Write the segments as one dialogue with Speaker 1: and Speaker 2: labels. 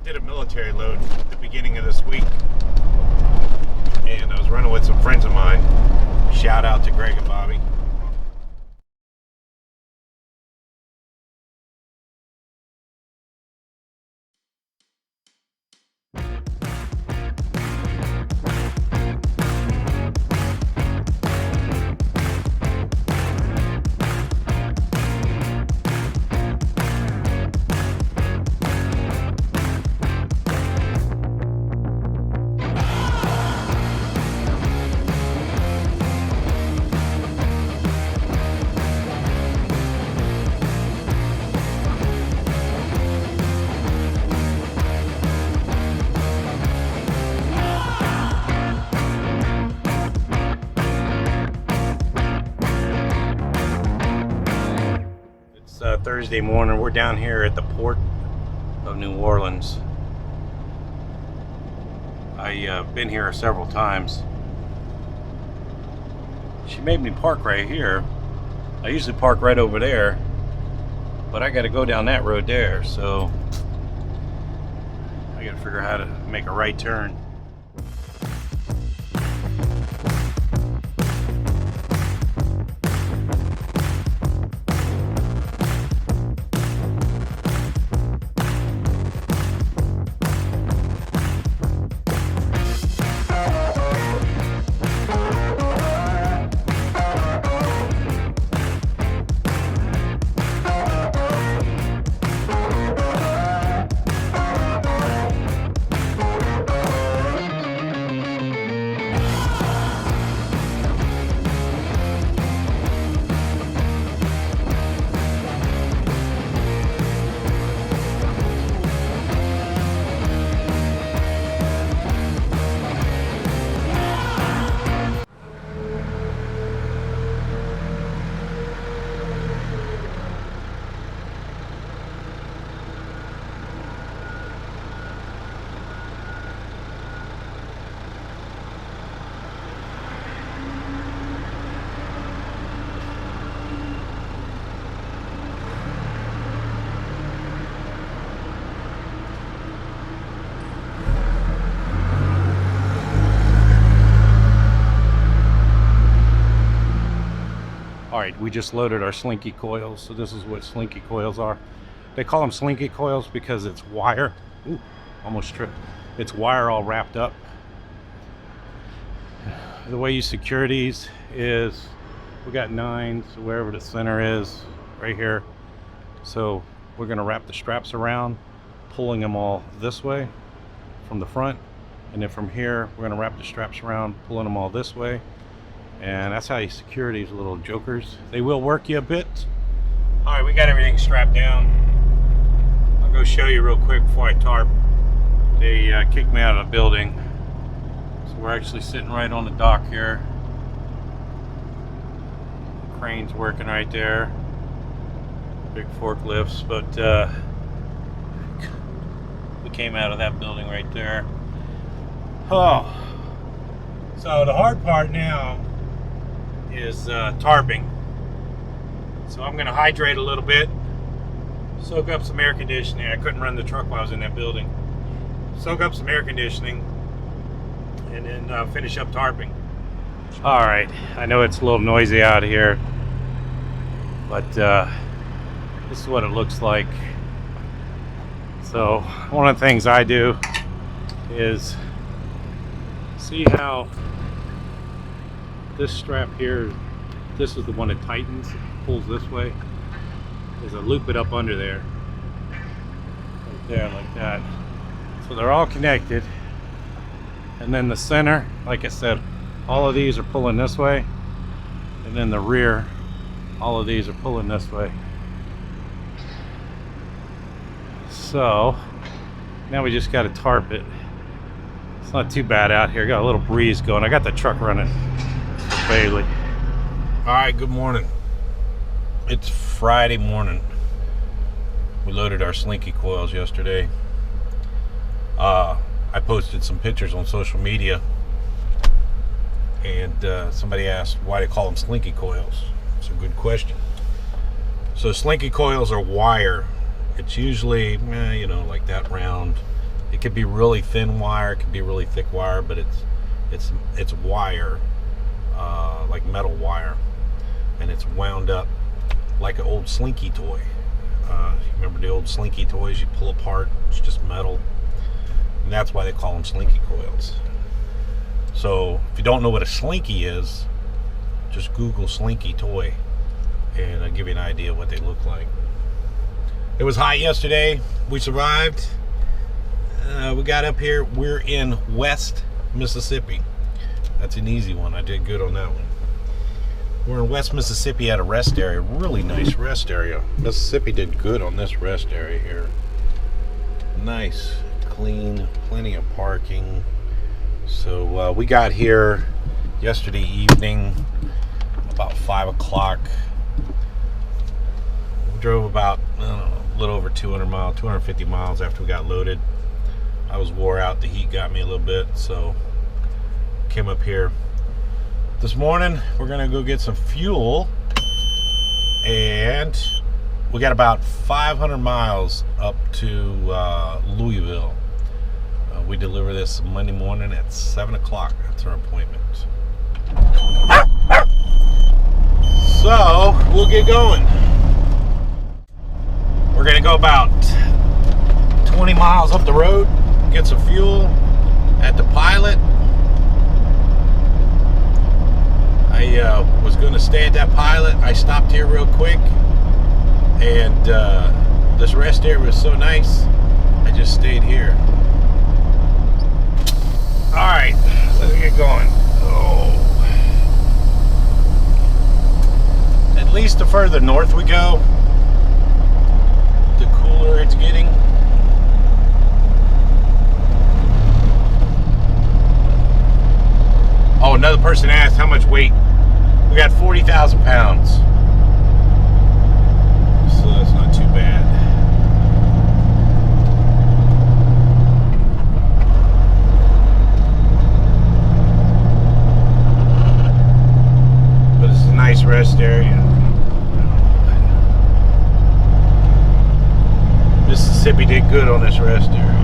Speaker 1: did a military load at the beginning of this week, and I was running with some friends of mine. Shout out to Greg and Bobby. Thursday morning. We're down here at the port of New Orleans. I've been here several times. She made me park right here. I usually park right over there, but I got to go down that road there, so I got to figure out how to make a right turn. Alright, we just loaded our Slinky coils, so this is what Slinky coils are. They call them Slinky coils because it's wire. Ooh, almost tripped. It's wire all wrapped up. The way you secure these is we got 9s, so wherever the center is, right here. So we're going to wrap the straps around, pulling them all this way from the front, and then from here we're going to wrap the straps around, pulling them all this way. And that's how you secure these little jokers. They will work you a bit. Alright, we got everything strapped down. I'll go show you real quick before I tarp. They kicked me out of the building. So we're actually sitting right on the dock here. The crane's working right there. Big forklifts, but we came out of that building right there. Oh. So the hard part now is tarping. So I'm going to hydrate a little bit, soak up some air conditioning. I couldn't run the truck while I was in that building. Soak up some air conditioning and then finish up tarping. Alright, I know it's a little noisy out here, but this is what it looks like. So one of the things I do is see how this strap here, this is the one that tightens, pulls this way, is I loop it up under there, right there, like that. So they're all connected, and then the center, like I said, all of these are pulling this way, and then the rear, all of these are pulling this way. So now we just got to tarp it. It's not too bad out here. Got a little breeze going. I got the truck running for Bailey. All right, good morning. It's Friday morning. We loaded our Slinky coils yesterday. I posted some pictures on social media, and somebody asked why they call them Slinky coils. It's a good question. So Slinky coils are wire. It's usually, you know, like that round, It could be really thin wire, it could be really thick wire, but it's wire, like metal wire, and it's wound up like an old Slinky toy. Remember the old Slinky toys you pull apart? It's just metal, and that's why they call them Slinky coils. So if you don't know what a Slinky is, just Google Slinky toy, and I'll give you an idea what they look like. It was hot yesterday. We survived. We got up here. We're in West Mississippi. That's an easy one. I did good on that one. We're in West Mississippi at a rest area. Really nice rest area. Mississippi did good on this rest area here. Nice, clean, plenty of parking. So we got here yesterday evening about 5 o'clock. We drove about, I don't know, a little over 200 miles, 250 miles after we got loaded. I was wore out. The heat got me a little bit, so came up here. This morning, we're gonna go get some fuel, and we got about 500 miles up to Louisville. We deliver this Monday morning at 7 o'clock. That's our appointment. So, we'll get going. We're gonna go about 20 miles up the road, get some fuel at the Pilot. I was going to stay at that Pilot. I stopped here real quick, and this rest area was so nice, I just stayed here. Alright, let's get going. Oh. At least the further north we go, the cooler it's getting. Oh, another person asked how much weight. We got 40,000 pounds. So that's not too bad. But it's a nice rest area. Mississippi did good on this rest area.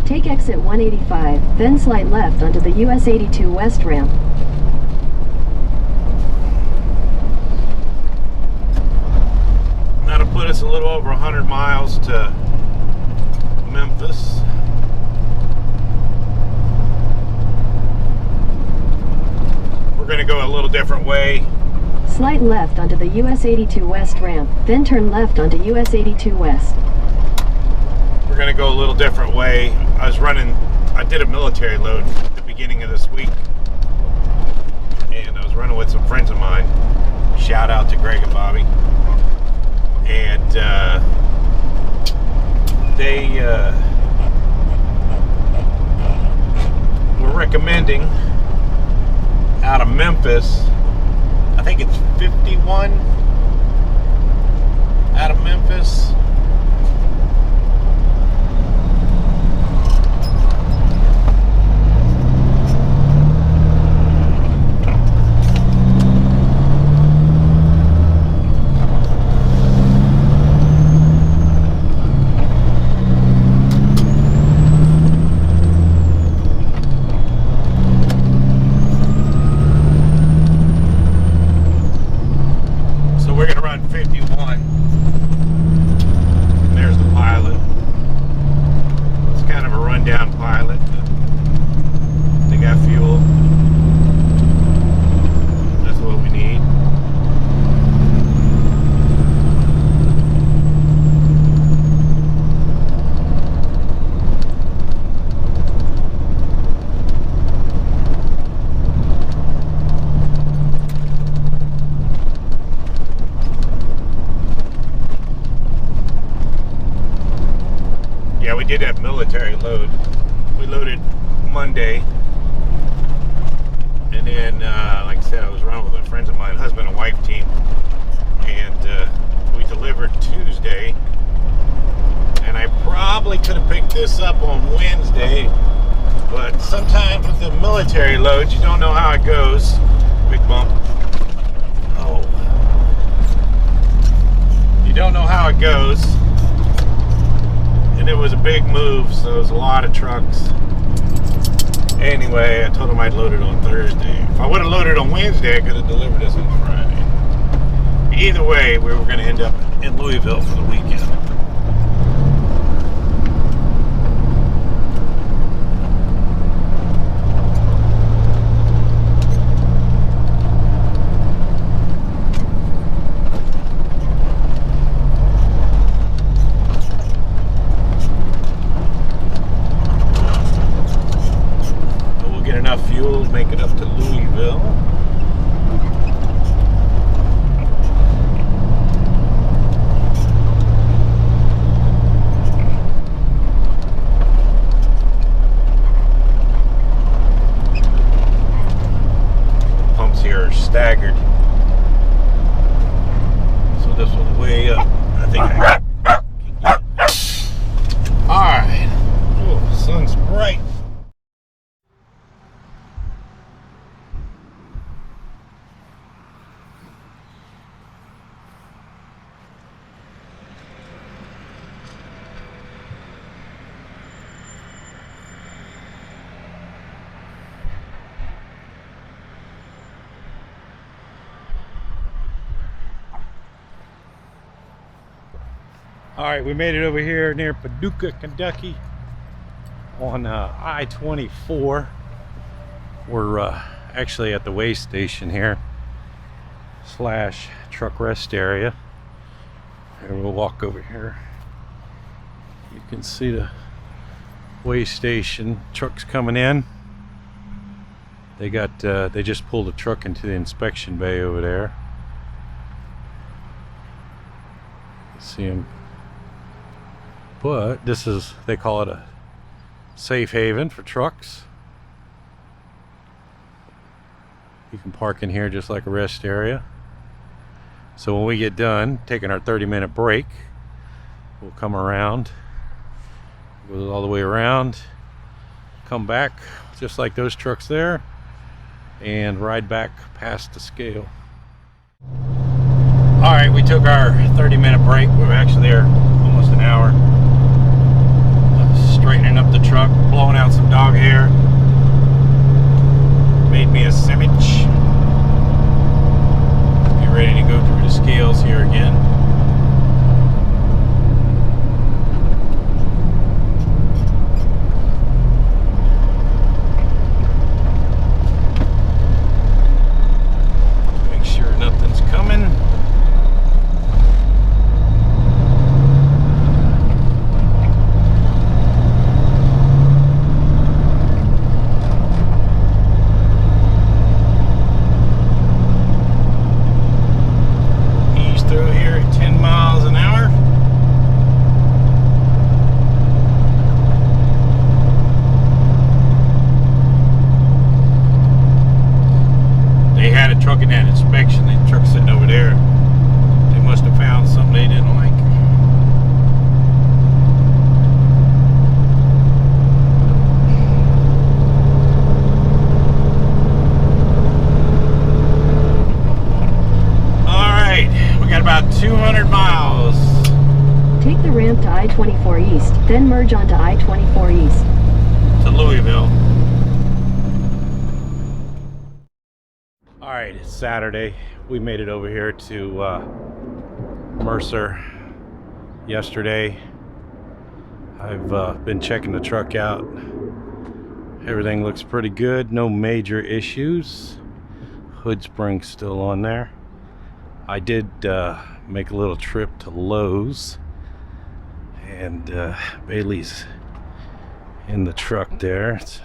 Speaker 2: Take exit 185, then slide left onto the US 82 West ramp.
Speaker 1: That'll put us a little over 100 miles to Memphis. We're going to go a little different way.
Speaker 2: Slide left onto the US 82 West ramp, then turn left onto US 82 West.
Speaker 1: We're going to go a little different way. I did a military load at the beginning of this week, and I was running with some friends of mine. Shout out to Greg and Bobby. And they were recommending out of Memphis, I think it's 51 out of Memphis. So we're gonna run 51. did that military load. We loaded Monday, and then like I said, I was running with a friends of mine, husband and wife team, and we delivered Tuesday. And I probably could have picked this up on Wednesday, but sometimes with the military loads, you don't know how it goes. Big bump. Oh. You don't know how it goes. And it was a big move, so it was a lot of trucks. Anyway, I told them I'd load it on Thursday. If I would have loaded on Wednesday, I could have delivered this on Friday. Either way, we were going to end up in Louisville for the weekend. Enough fuel to make it up to Louisville. Pumps here are staggered, so this was way up. I think I can get it. All right. Oh, the sun's bright. All right, we made it over here near Paducah, Kentucky on I-24. We're actually at the way station here / truck rest area. And we'll walk over here. You can see the way station. Trucks coming in. They just pulled a truck into the inspection bay over there. See them. But this is, they call it a safe haven for trucks. You can park in here just like a rest area. So when we get done taking our 30-minute break, we'll come around, go all the way around, come back just like those trucks there, and ride back past the scale. All right, we took our 30-minute break. We were actually there almost an hour. Straightening up the truck, blowing out some dog hair. Made me a sandwich. Get ready to go through the scales here again. Make sure nothing's coming. Truck in that inspection, the truck sitting over there, they must have found something they didn't like. Alright, we got about 200 miles.
Speaker 2: Take the ramp to I-24 East, then merge onto I-24 East.
Speaker 1: To Louisville. Alright, it's Saturday. We made it over here to Mercer yesterday. I've been checking the truck out. Everything looks pretty good. No major issues. Hood spring's still on there. I did make a little trip to Lowe's. And Bailey's in the truck there. It's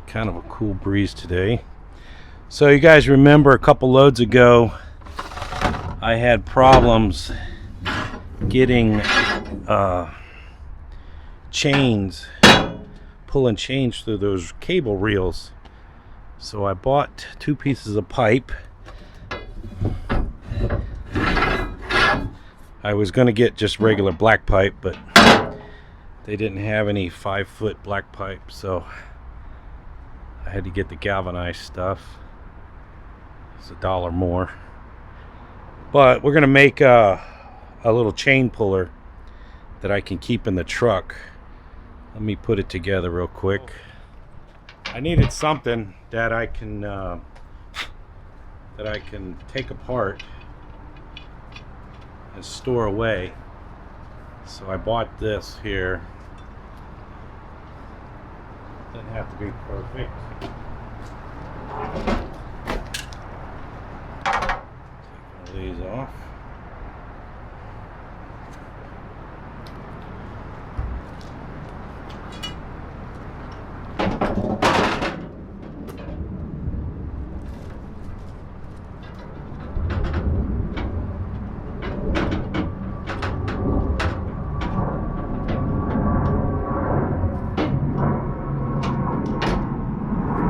Speaker 1: kind of a cool breeze today. So you guys remember a couple loads ago I had problems getting chains, pulling chains through those cable reels. So I bought 2 pieces of pipe. I was going to get just regular black pipe, but they didn't have any 5-foot black pipe, so I had to get the galvanized stuff. It's $1 more. But we're going to make a little chain puller that I can keep in the truck. Let me put it together real quick. I needed something that I can take apart and store away. So I bought this here. Doesn't have to be perfect. Take all these off.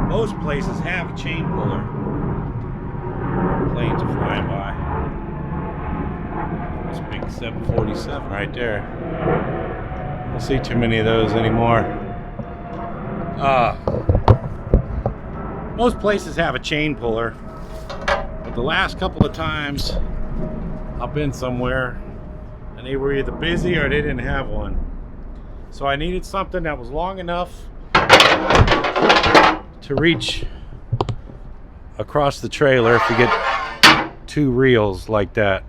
Speaker 1: Most places have a chain puller. Planes are flying by. This big 747 right there. Don't see too many of those anymore. Most places have a chain puller, but the last couple of times I've been somewhere and they were either busy or they didn't have one. So I needed something that was long enough to reach across the trailer if you get 2 reels like that.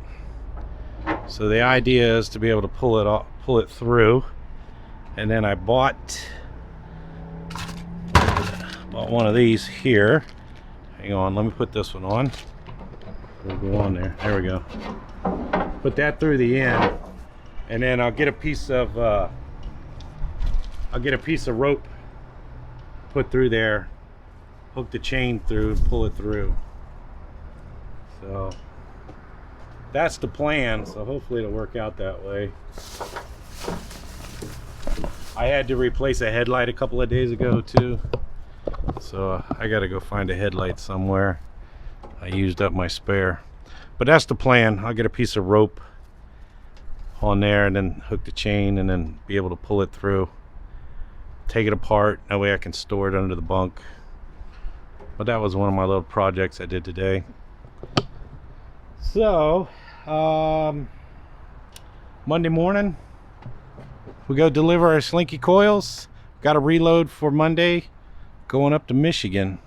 Speaker 1: So the idea is to be able to pull it through. And then I bought one of these here. Hang on, let me put this one on. We'll go on there. There we go. Put that through the end, and then I'll get a piece of rope put through there. Hook the chain through and pull it through. So that's the plan, so hopefully it'll work out that way. I had to replace a headlight a couple of days ago too, so I gotta go find a headlight somewhere. I used up my spare, but that's the plan. I'll get a piece of rope on there and then hook the chain and then be able to pull it through, take it apart. That way I can store it under the bunk. But that was one of my little projects I did today. So Monday morning we go deliver our Slinky coils. Got a reload for Monday going up to Michigan.